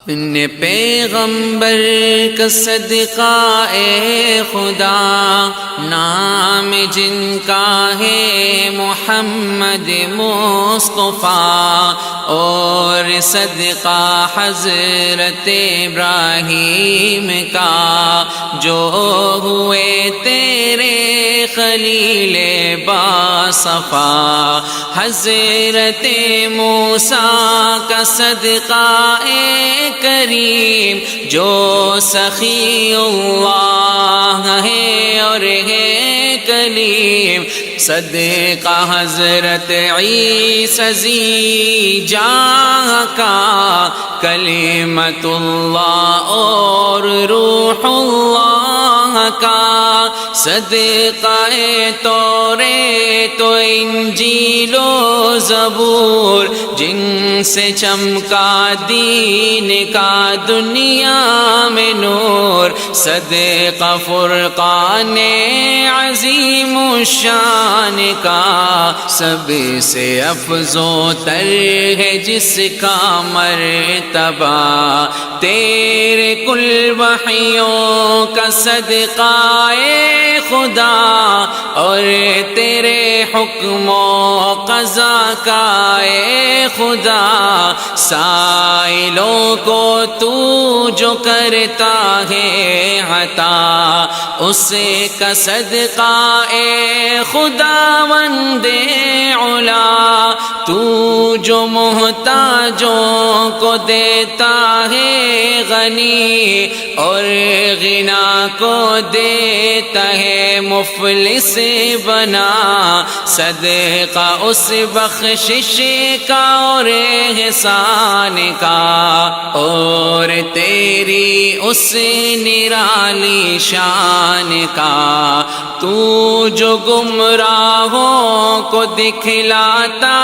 اپنے پیغمبر کا صدقہ اے خدا، نام جن کا ہے محمد مصطفیٰ، اور صدقہ حضرت ابراہیم کا جو ہوئے تیرے خلیل باصفا، حضرت موسیٰ کا صدقہ اے کریم جو سخی اللہ ہے اور ہے کلیم، صدقہ حضرت عیسی ذی جاہ کا کلمۃ اللہ اور روح اللہ کا، صدقہ توریت و انجیل و زبور جن سے چمکا دین کا دنیا میں نور، صدقہ فرقان عظیم الشان کا، سب سے افضل تر ہے جس کا مرتبہ، تیرے کل وحیوں کا صدقہ اے خدا، اور تیرے حکم و قضا کا اے خدا، سائلوں کو تو جو کرتا ہے عطا، اس کا صدقہ اے خداوند علا، تو جو محتاجوں کو دیتا ہے غنی، اور غنا کو دیتا ہے مفلس بنا، صدقہ اس بخشش کا اور احسان کا، اور تیری اس نرالی شان کا، تو جو گمراہوں کو دکھلاتا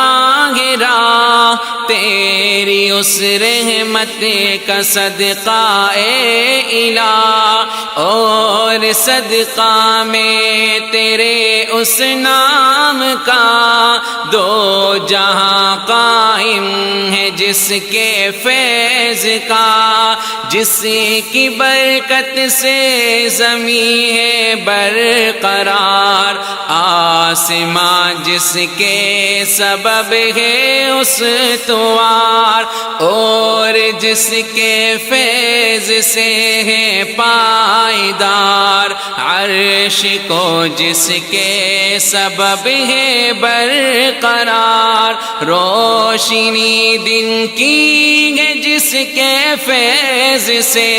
ہے راہ، تیری اس رحمت کا صدقہ اے الہ، اور صدقہ میں تیرے اس نام کا، دو جہاں قائم ہے جس کے فیض کا، جس کی برکت سے زمین ہے برقرار، آسمان جس کے سبب ہے استوار، اور جس کے فیض سے ہے پائیدار، عرش کو جس کے سبب ہے برقرار، روشنی دن کی ہے جس کے فیض سے،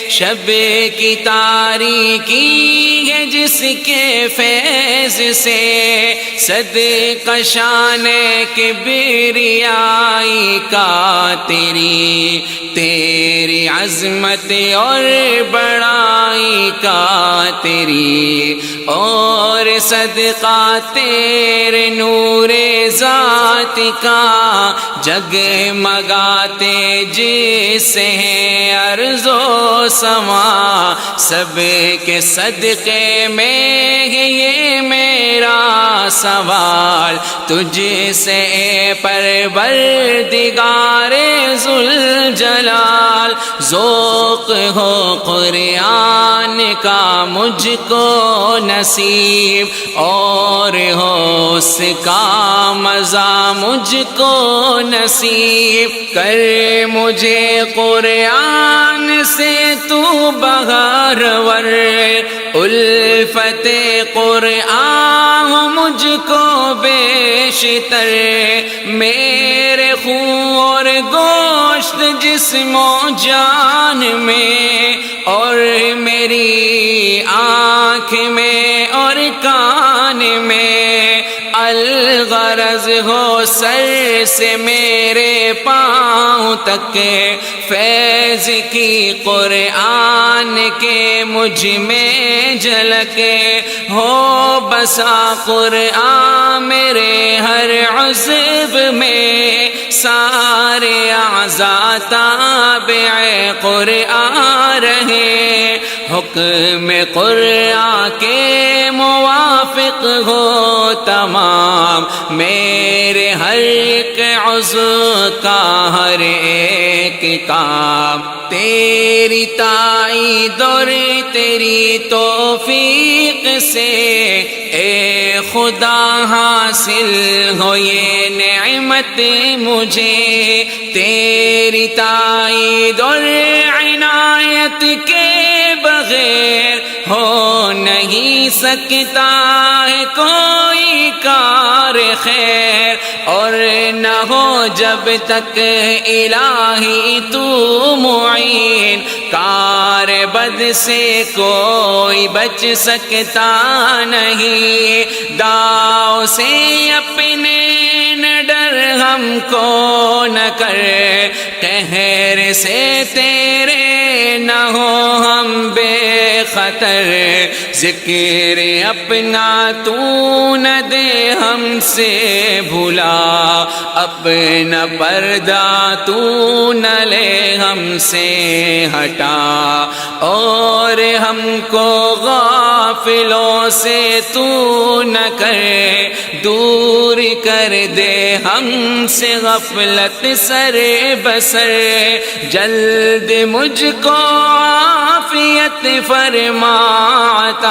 شب کی تاریکی ہے جس کے فیض سے، صدقہ شان کبریائی کا تیری عظمت اور بڑائی کا تیری، اور صدقہ تیرے نور ذات کا، جگمگاتے جس ہیں ارض و سما، سب کے صدقے میں ہے یہ میرا سوال، تجھ سے اے پروردگار ذوالجلال، ذوق ہو قرآن کا مجھ کو نصیب، اور ہو اس کا مزہ مجھ کو نصیب، کر مجھے قرآن سے تو بغرور، الفت قرآن مجھ کو بیشتر، میرے خون اور گوشت جسم و جان میں، اور میری آنکھ میں اور کان میں، الغرض ہو سر سے میرے پاؤں تک، فیض کی قرآن کے مجھ میں جھلک، ہو بسا قرآن میرے ہر عضو میں، سارے اعضاء تابع قرآن رہے، حکم قرآن کے موافق ہو تمام، میرے ہر ایک عضو کا ہر ایک کام، تیری تائید اور تیری توفیق سے اے خدا حاصل ہو یہ نعمت مجھے، تیری تائید اور عنایت کے بغیر ہو نہیں سکتا ہے کوئی کار خیر، اور نہ ہو جب تک الہی تو معین، کار بد سے کوئی بچ سکتا نہیں، داؤ سے اپنے نہ ڈر ہم کو نہ کر، قہر سے تیرے نہ ہو ہم بے خطر، ذکر اپنا تو نہ دے ہم سے بھلا، اپنا پردہ تو نہ لے ہم سے ہٹا، اور ہم کو غافلوں سے تو نہ کر، دور کر دے ہم سے غفلت سر بسر، جلد مجھ کو عافیت فرما عطا،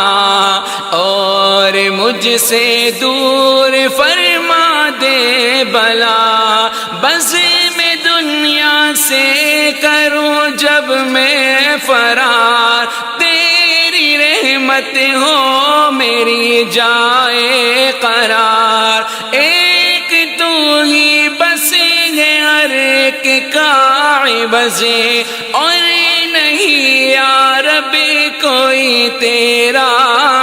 اور مجھ سے دور فرما دے بلا، بس میں دنیا سے کروں جب میں فرار، تیری رحمت ہو میری جائے قرار، ایک تو ہی بس ہے ہر ایک کا عوض، اور نہیں یا رب کوئی تیرا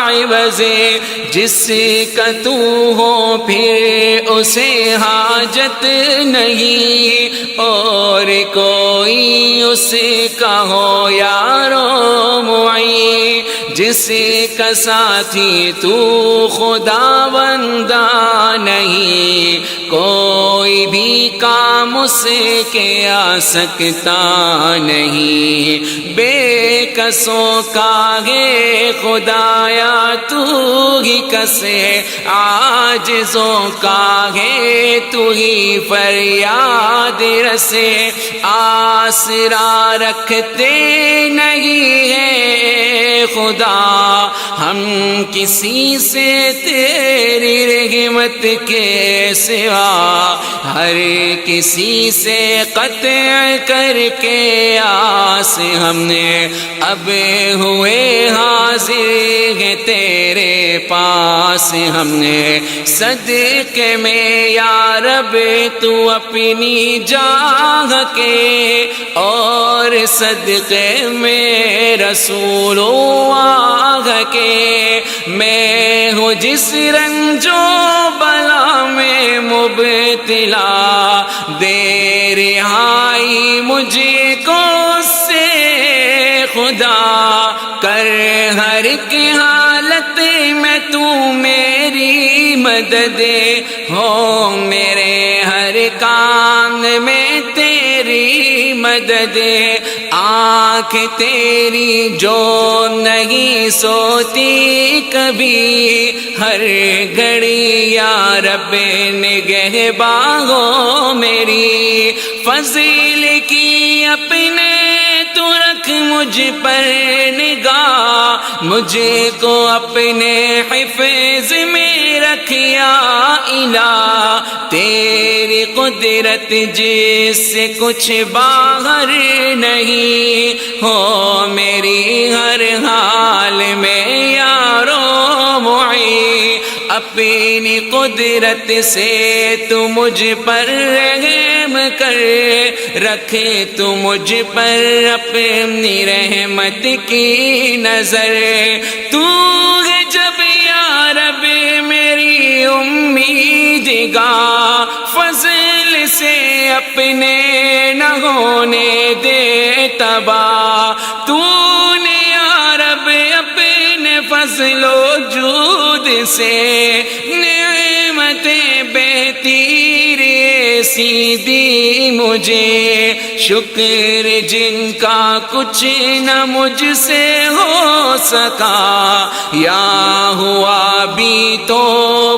عوض، جس کا تو ہو پھر اسے حاجت نہیں، اور کوئی اس کا ہو یارو معین، جس کا ساتھی تو خدا بندہ نہیں، کوئی بھی کام اس کے آ سکتا نہیں، بے کسوں کا ہے خدایا تو ہی کسے، عاجزوں کا ہے تو ہی فریاد رسے، آسرا رکھتے نہیں ہے خدا ہم کسی سے تیری رحمت کے سوا، ہر کسی سے قطع کر کے آس ہم نے اب ہوئے حاضر ہیں تیرے پاس، ہم نے صدقے میں یا رب تو اپنی جاہ کے، اور صدقے میں رسول اللہ کے، میں ہوں جس رنج و بلا میں مبتلا، دے رہائی مجھے کو سے خدا، کر ہر ایک حالت میں تو میری مدد، ہو میرے ہر کام میں تیری مدد، آنکھ تیری جو نہیں سوتی کبھی، ہر گھڑی یا رب نگہباں ہو میری، فضل کی اپنے تو رکھ مجھ پر نگاہ، مجھے کو اپنے حفظ میں رکھ یا الہ، تیری قدرت جس سے کچھ باہر نہیں، ہو میری ہر حال میں یارو معین، اپنی قدرت سے تو مجھ پر رحم کر، رکھے تو مجھ پر اپنی رحمت کی نظر، تو ہے جب یا رب میری امید گاہ، فضل سے اپنے نہ ہونے دے تباہ، تو نے یا رب اپنے فضل و جود سے نعمتیں بہتی ایسی دی مجھے، شکر جن کا کچھ نہ مجھ سے ہو سکا، یا ہوا بھی تو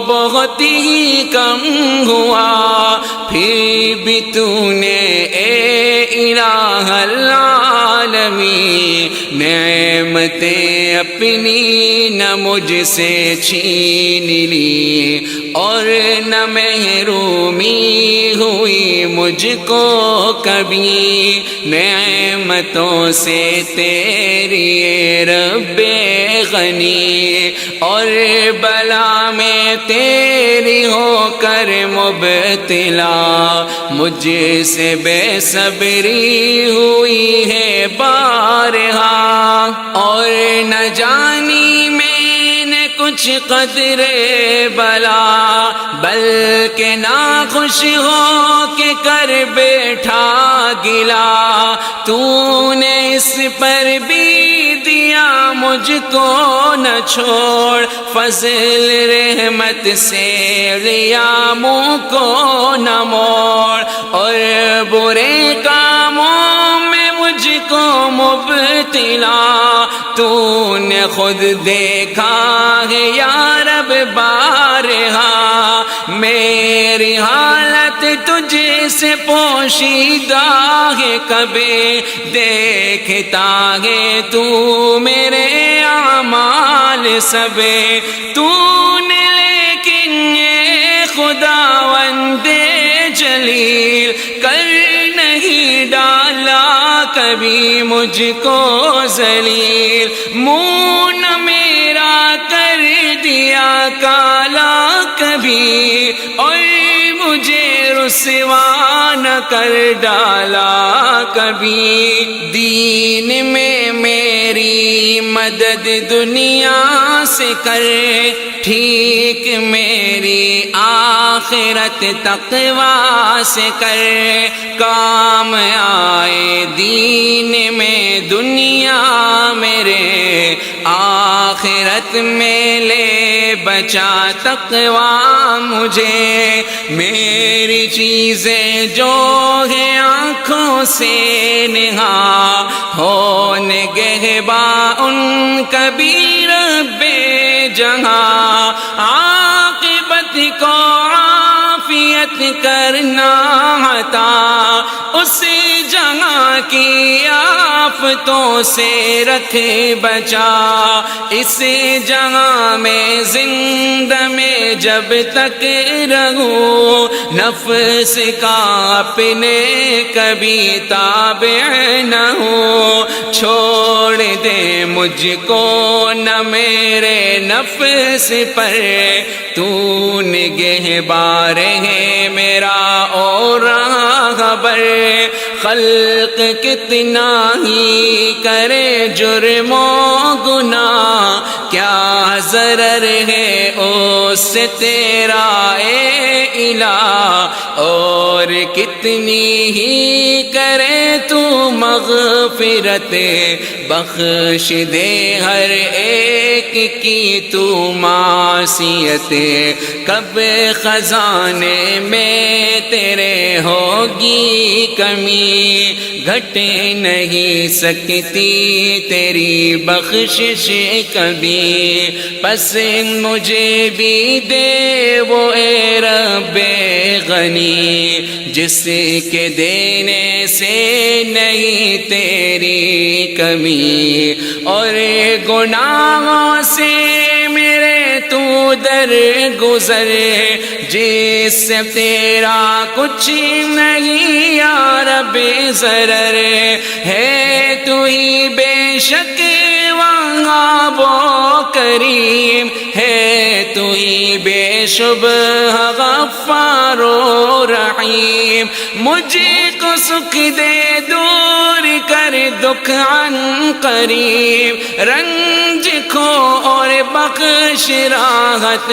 بہت ہی کم ہوا، پھر بھی تو نے اے الہ العالمین نعمتیں اپنی نہ مجھ سے چھین لی، اور نہ محرومی ہوئی مجھ کو کبھی نعمتوں سے تیری اے رب غنی، اور بلا میں تیری ہو کر مبتلا، مجھ سے بے صبری ہوئی ہے بارہا، اور نہ جانی میں نے کچھ قدر بلا، بلکہ ناخوش ہو کے کر بیٹھا گلا، تو نے اس پر بھی دیا مجھ کو نہ چھوڑ، فضل رحمت سے لیا منہ کو نہ موڑ، اور برے کاموں میں مجھ کو مبتلا، تو نے خود دیکھا ہے یا رب بارہا، میری حالت تجھ سے پوشیدہ ہے، کبھی دیکھتا ہے تو میرے اعمال سب، تو نے لیکن یہ خداوند جلیل کر نہیں ڈالا کبھی مجھ کو ذلیل، منہ نہ میرا کر دیا کالا کبھی، اور مجھے رسوا نہ کر ڈالا کبھی، دین میں میری مدد دنیا سے کر، ٹھیک میری آخرت تقویٰ سے کر، کام آئے دین میں دنیا میرے، آخرت میں لے بچا تقویٰ مجھے، میری چیزیں جو ہیں آنکھوں سے نہا، ہو نگہباں ان کبھی رب جہاں، عاقبت کو عافیت کرنا عطا، اس جہاں کی آفتوں سے رکھ بچا، اس جہاں میں زندہ میں جب تک رہوں، نفس کا اپنے کبھی تابع نہ ہوں، چھوڑ دے مجھ کو نہ میرے نفس پر، تو نگہبان ہے میرا اور خبر، خلق کتنا ہی کرے جرم و گناہ، کیا ضرر ہے اس سے تیرا اے الہ، اور کتنی ہی کرے تو مغفرت، بخش دے ہر ایک کی تو معصیت، کب خزانے میں تیرے ہوگی کمی، گھٹ نہیں سکتی تیری بخشش کبھی، پس مجھے بھی دے وہ اے رب غنی، جس کے دینے سے نہیں تیری کمی، اور گناہوں سے میرے تو در گزر، جس سے تیرا کچھ نہیں یا رب ضرر، ہے تو ہی بے شک وہاب و کریم، ہے تو ہی بے شبہ غفار و رحیم، مجھ کو سکھ دے دور کر دکھ عن قریب، رنج کھو اور بخش راحت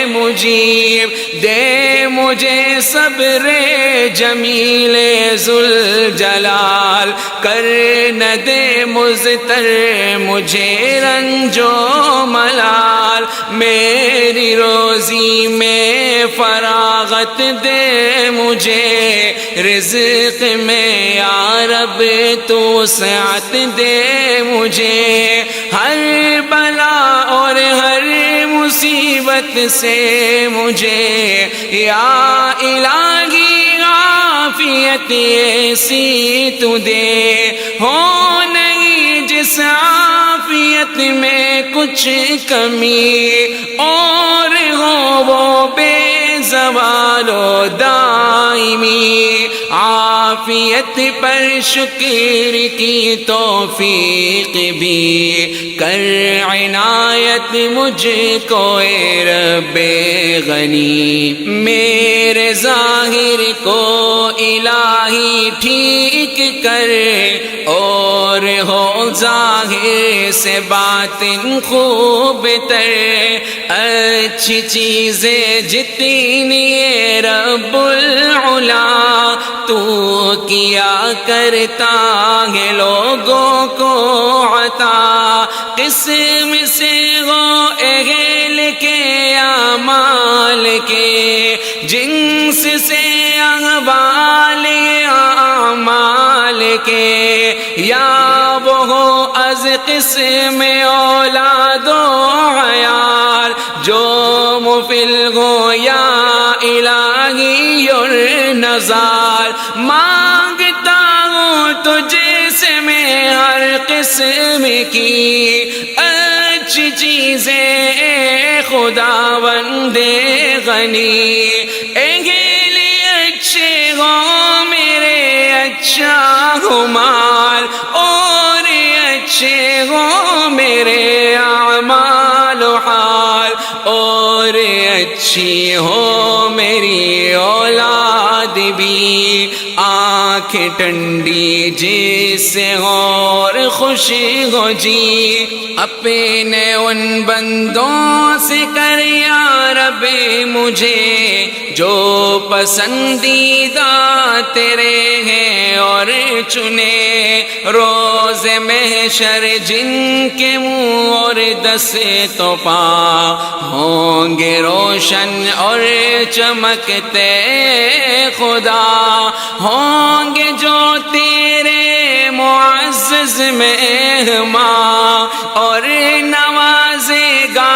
مجیب، دے مجھے صبر جمیل ذوالجلال، کر نہ دے مضطر مجھے رنج و ملال، میری روزی میں فراغت دے مجھے، رزق میں یا رب تو سعت دے مجھے، ہر بلا اور ہر مصیبت سے مجھے یا الہی عافیت ایسی تو دے، ہو نہیں جس عافیت میں کچھ کمی، اور ہو وہ بے زوال و دائمی، عافیت پر شکر کی توفیق بھی کر عنایت مجھ کو اے رب غنی، میرے ظاہر کو الہی ٹھیک کر، اور ہو ظاہر سے باطن خوب تر، اچھی چیزیں جتنی اے رب العلا تو کیا کرتا ہے لوگوں کو عطا، قسم سے وہ اہل کے اعمال کے، جنس سے احوال اعمال کے، یا وہ ہو از قسم اولاد و عیال، جو مفل ہو یا الہی النزال، مانگتا ہوں تجھ سے میں ہر قسم کی اچھی چیزیں، اے خداوند غنی، اہل اچھے ہو میرے اچھا ہو مال، اور اچھے ہو میرے اعمال و حال، اور اچھی ہو میری اولاد بھی، آنکھیں ٹھنڈی جس سے اور خوشی ہو جی، اپنے ان بندوں سے کر یا رب مجھے جو پسندیدہ تیرے ہیں، اور چنے روز محشر جن کے منہ اور دستوں پا ہوں گے روشن اور چمکتے خدا، ہوں گے جو تیرے معزز مہمان، اور نوازے گا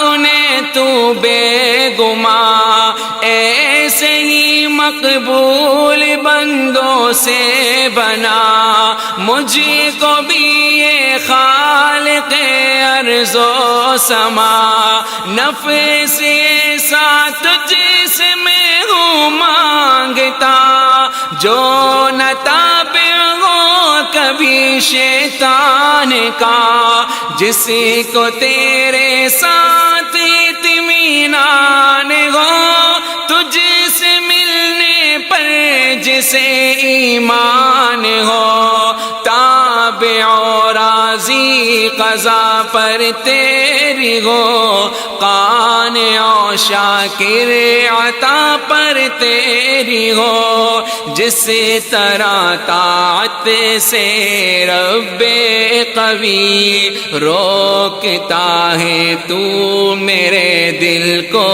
انہیں تو بے گمان، ایسے ہی مقبول بندوں سے بنا مجھ کو بھی یہ خالق ارض و سما، نفس ساتھ جس میں ہوں مانگتا، جو نہ تابع ہو کبھی شیطان کا، جس کو تیرے ساتھ اطمینان ہو، تجھ سے ملنے پر جسے ایمان ہو، تابع و راضی قضا پر تیری ہو، قانع و شاکر عطا پر تیری ہو، جس طرح طاعت سے رب قوی روکتا ہے تو میرے دل کو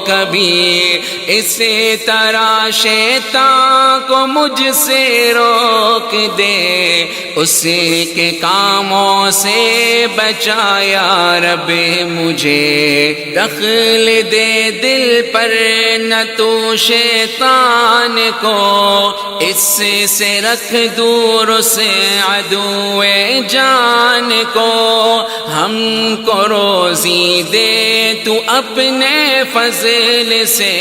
کبھی، اسی طرح شیطان کو مجھ سے روک دے، اسی کے کاموں سے بچایا رب مجھے، دخل دے دل پر نہ تو شیطان کو، اس سے رکھ دور سے عدو جان کو، ہم کو روزی دے تو اپنے فضل سے،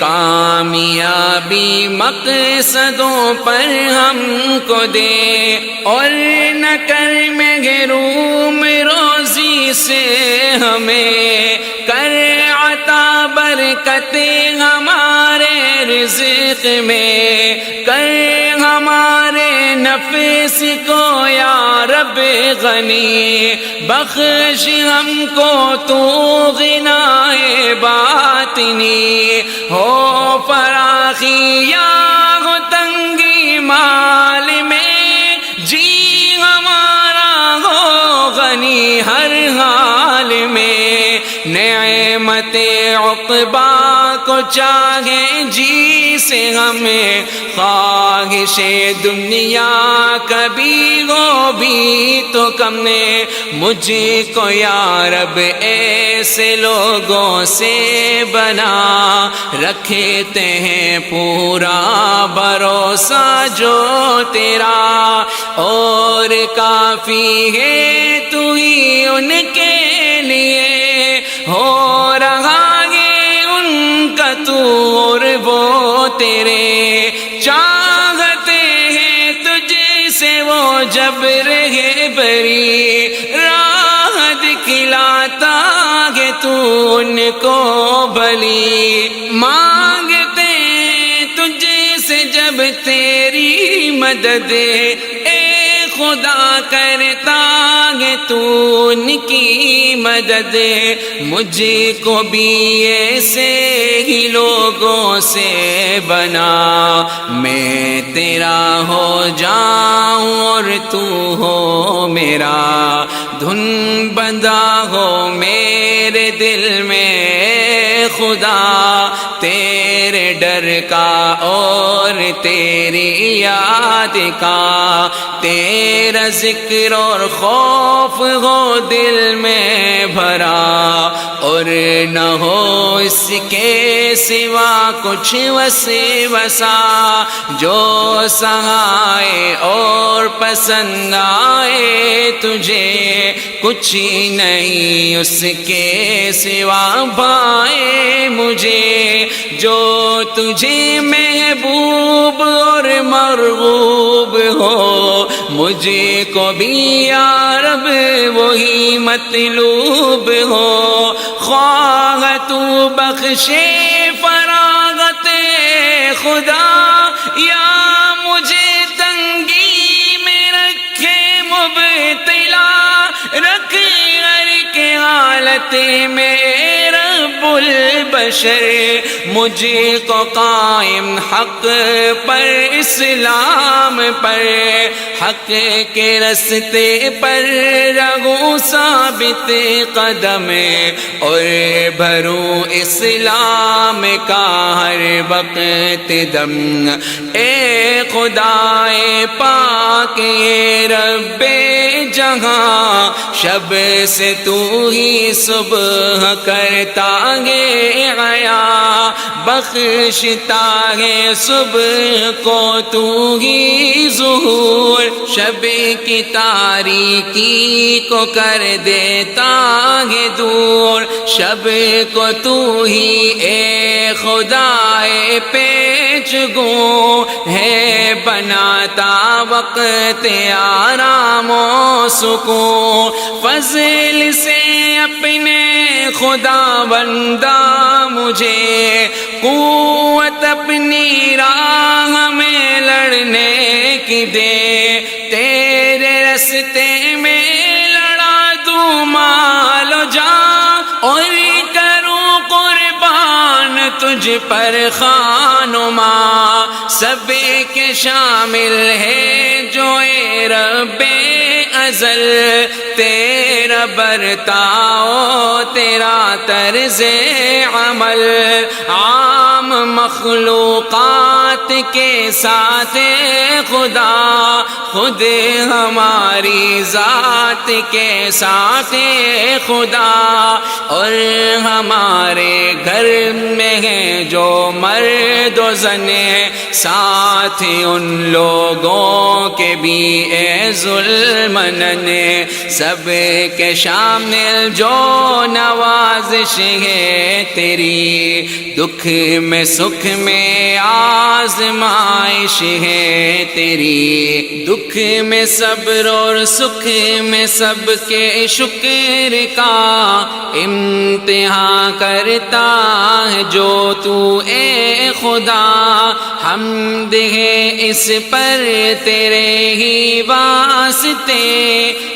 کامیابی مقصدوں پر ہم کو دے، اور نہ کر محروم روزی سے ہمیں، کر عطا برکت ہمارے رزق میں، کر ہمارے نفس کو یا رب غنی، بخش ہم کو تو غنائے باطنی، ہو فراخی یا ہو تنگی مال میں، جی ہمارا ہو غنی ہر حال میں، نعمت عقبیٰ کو چاہے جی سے ہمیں، خواہش دنیا کبھی ہو بھی تو کم نے، مجھ کو یا رب ایسے لوگوں سے بنا، رکھتے ہیں پورا بھروسہ جو تیرا، اور کافی ہے تو ہی ان کے لیے، ہو رہا ہے ان کا تو اور وہ تیرے، چاہتے ہیں تجھ سے وہ جب رہے بری، راہ دکھلاتا ہے تو ان کو بھلی، مانگتے ہیں تجھ سے جب تیری مدد، خدا کرتا ہے تو ان کی مدد، مجھ کو بھی ایسے ہی لوگوں سے بنا، میں تیرا ہو جاؤں اور تو ہو میرا، دھن بندہ ہو میرے دل میں خدا، تیرے ڈر کا اور تیری یاد کا، تیرا ذکر اور خوف ہو دل میں بھرا، اور نہ ہو اس کے سوا کچھ وسوسہ، جو سہائے اور پسند آئے تجھے، کچھ نہیں اس کے سوا بھائے مجھے، جو تجھے محبوب اور مرغوب ہو، مجھے کو بھی یا رب وہی مطلوب ہو، خواہ تو بخشے فراغت خدا، یا مجھے تنگی میں رکھے مبتلا، رکھ ہر کے حالت میں رب البشر، مجھے کو قائم حق پر اسلام پر، حق کے رستے پر رہوں ثابت قدم، اور بھروں اسلام کا ہر وقت دم، اے خدائے پاک اے رب جہاں، شب سے تو ہی صبح کرتا ہے عیا، بخشتا ہے صبح کو تو ہی ظہور، شب کی تاریکی کو کر دیتا ہے دور، شب کو تو ہی اے خدائے پیچ گو ہے، بناتا وقت آرام و سکون، فضل سے اپنے خدا بندہ مجھے قوت اپنی راہ میں لڑنے کی دے، تیرے رستے میں لڑا دوں مال و جان، اور کروں قربان تجھ پر خان و ماں، سب کے شامل ہے جو اے رب ازل، تیرا برتاؤ تیرا طرز عمل، عام مخلوقات کے ساتھ خدا، خود ہماری ذات کے ساتھ خدا، اور ہمارے گھر میں ہیں جو مرد و زن، ساتھ ان لوگوں کے بھی اے ظلم منن سب کے شامل جو نوازش ہے تیری دکھ میں سکھ میں آزمائش ہے تیری دکھ میں صبر اور سکھ میں سب کے شکر کا امتحان کرتا ہے جو تو اے خدا حمد ہے اس پر تیرے ہی واسطے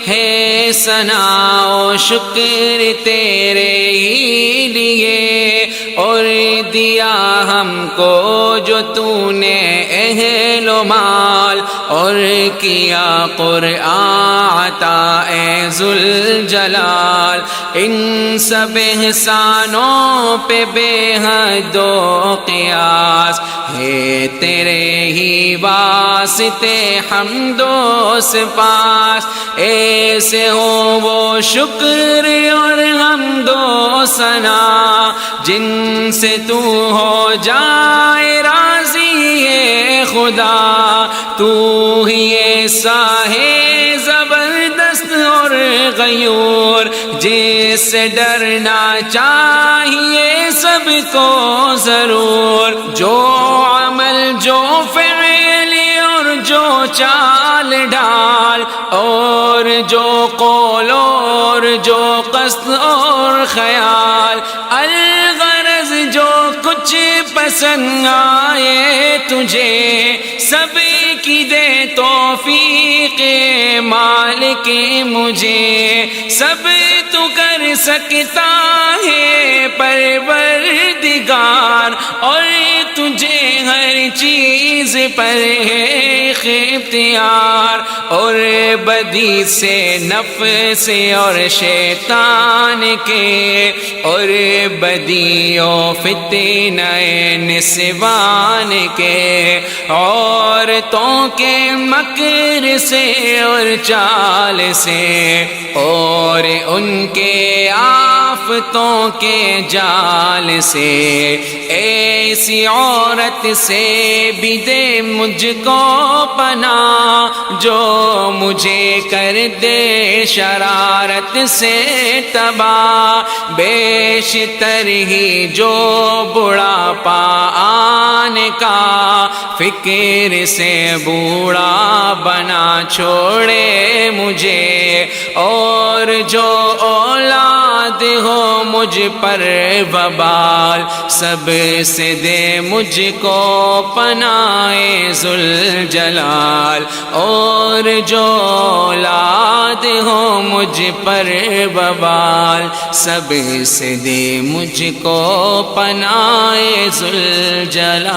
ہے ثنا و شکر تیرے ہی لیے اور دیا ہم کو جو تو نے اہل و مال اور کیا قرآن عطا اے ذوالجلال ان سب احسانوں پہ بے حد و قیاس ہے تیرے ہی واسطے حمد و سپاس ایسے ہو وہ شکر اور حمد و ثنا جن سے تو ہو جائے راضی ہے خدا تو ہی ایسا ہے زبردست اور غیور جس سے ڈرنا چاہیے سب کو ضرور جو عمل جو فعل اور جو چال ڈال اور جو قول اور جو قصد اور خیال الغرض جو کچھ پسند آئے تجھے سب کی دے توفیق مالک مجھے سب تو کر سکتا ہے پروردگار اور تجھے ہر چیز پر ہے اختیار اور بدی سے نفس اور شیطان کے اور بدی و فتنہ نسوان کے عورتوں کے مکر سے اور چال سے اور ان کے آفتوں کے جال سے ایسی عورت سے بھی دے مجھ کو پناہ جو مجھے کر دے شرارت سے تباہ بیشتر ہی جو بڑھاپا آنے کا فکر سے بوڑھا بنا چھوڑے مجھے اور جو اولاد ہو مجھ پر وبال سب سے دے مجھ کو پناہ ذوالجلال اور جو اولاد ہو مجھ پر وبال سب سے دے مجھ کو پناہ ذوالجلال